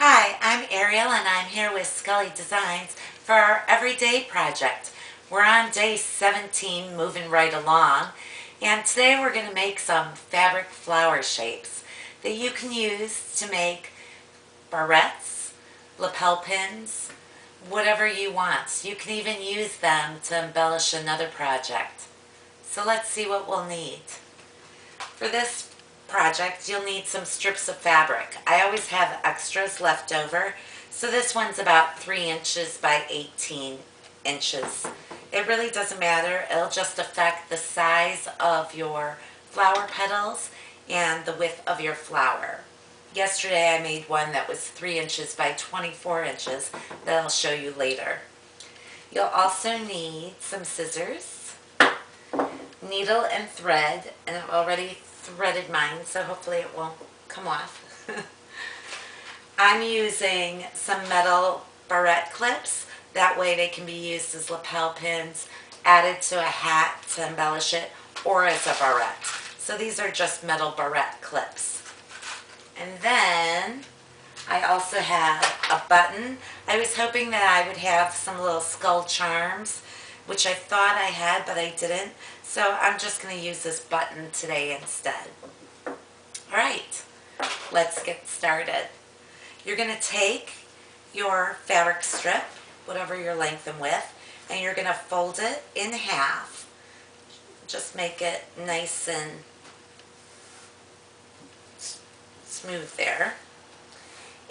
Hi, I'm Ariel and I'm here with Skully Designs for our everyday project. We're on day 17, moving right along, and today we're going to make some fabric flower shapes that you can use to make barrettes, lapel pins, whatever you want. You can even use them to embellish another project. So let's see what we'll need. For this project, you'll need some strips of fabric. I always have extras left over, so this one's about 3 inches by 18 inches. It really doesn't matter. It'll just affect the size of your flower petals and the width of your flower. Yesterday I made one that was 3 inches by 24 inches that I'll show you later. You'll also need some scissors, needle and thread, and I've already threaded mine, so hopefully it won't come off. I'm using some metal barrette clips. That way they can be used as lapel pins, added to a hat to embellish it, or as a barrette. So these are just metal barrette clips. And then I also have a button. I was hoping that I would have some little skull charms, which I thought I had, but I didn't. So I'm just going to use this button today instead. Alright, let's get started. You're going to take your fabric strip, whatever your length and width, and you're going to fold it in half. Just make it nice and smooth there.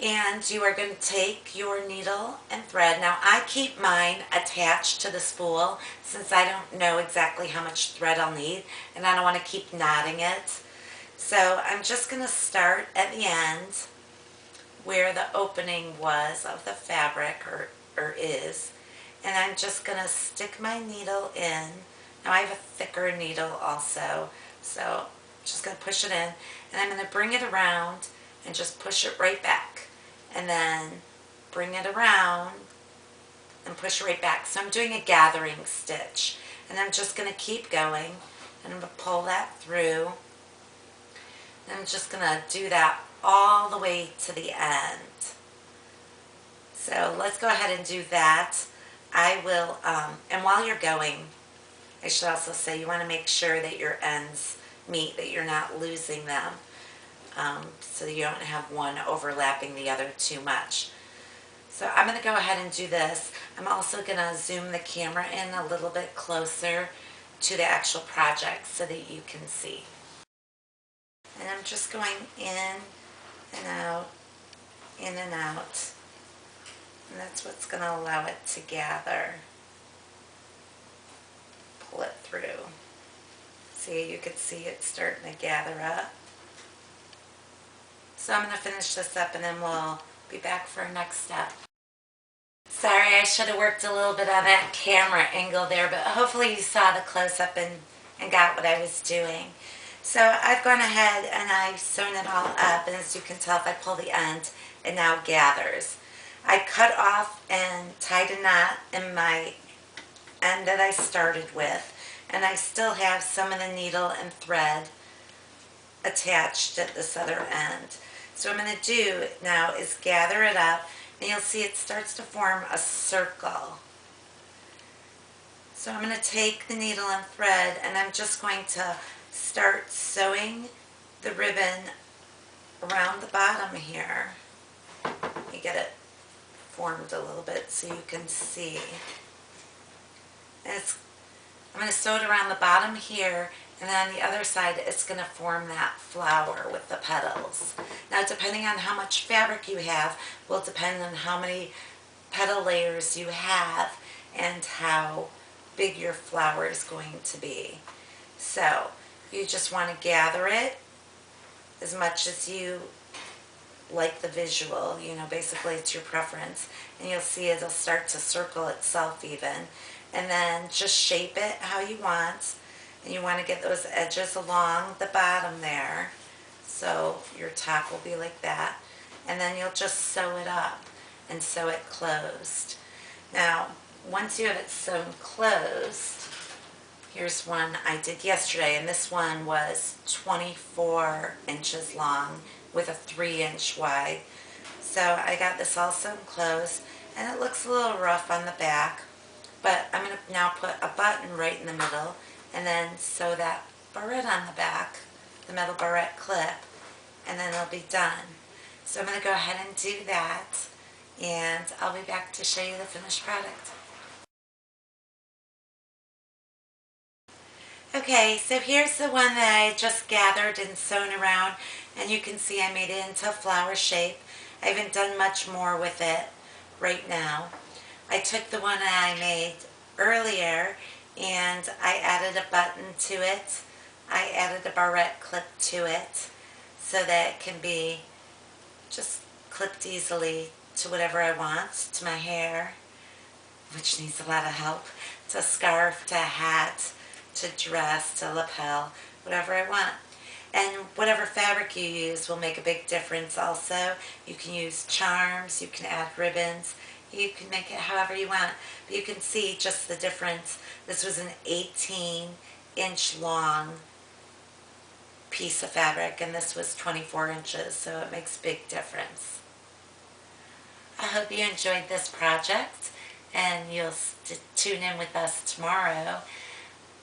And you are going to take your needle and thread. Now I keep mine attached to the spool since I don't know exactly how much thread I'll need and I don't want to keep knotting it. So I'm just going to start at the end where the opening was of the fabric or is, and I'm just going to stick my needle in. Now I have a thicker needle also, so I'm just going to push it in and I'm going to bring it around and just push it right back. And then bring it around and push it right back. So I'm doing a gathering stitch. And I'm just going to keep going. And I'm going to pull that through. And I'm just going to do that all the way to the end. So let's go ahead and do that. I will, and while you're going, I should also say you want to make sure that your ends meet, that you're not losing them. So you don't have one overlapping the other too much. So I'm going to go ahead and do this. I'm also going to zoom the camera in a little bit closer to the actual project so that you can see. And I'm just going in and out, in and out. And that's what's going to allow it to gather. Pull it through. See, you can see it starting to gather up. So I'm going to finish this up and then we'll be back for our next step. Sorry, I should have worked a little bit on that camera angle there, but hopefully you saw the close-up and got what I was doing. So I've gone ahead and I've sewn it all up, and as you can tell, if I pull the end, it now gathers. I cut off and tied a knot in my end that I started with, and I still have some of the needle and thread attached at this other end. So what I'm going to do now is gather it up, and you'll see it starts to form a circle. So I'm going to take the needle and thread and I'm just going to start sewing the ribbon around the bottom here. Let me get it formed a little bit so you can see. And I'm going to sew it around the bottom here, and then on the other side it's going to form that flower with the petals. Now depending on how much fabric you have will depend on how many petal layers you have and how big your flower is going to be. So you just want to gather it as much as you like the visual, you know, basically it's your preference, and you'll see it'll start to circle itself even. And then just shape it how you want. And you want to get those edges along the bottom there. So your top will be like that. And then you'll just sew it up and sew it closed. Now, once you have it sewn closed, here's one I did yesterday. And this one was 24 inches long with a 3-inch wide So I got this all sewn closed, and it looks a little rough on the back, but I'm going to now put a button right in the middle and then sew that barrette on the back, the metal barrette clip, and then it'll be done. So I'm going to go ahead and do that, and I'll be back to show you the finished product. Okay, so here's the one that I just gathered and sewn around, and you can see I made it into a flower shape. I haven't done much more with it right now. I took the one that I made earlier and I added a button to it. I added a barrette clip to it so that it can be just clipped easily to whatever I want, to my hair, which needs a lot of help, to a scarf, to a hat, to dress, to lapel, whatever I want. And whatever fabric you use will make a big difference also. You can use charms, you can add ribbons, you can make it however you want. But you can see just the difference. This was an 18-inch long piece of fabric, and this was 24 inches, so it makes a big difference. I hope you enjoyed this project, and you'll tune in with us tomorrow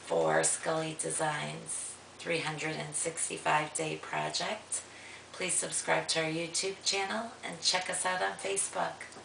for Skully Designs 365-day project. Please subscribe to our YouTube channel and check us out on Facebook.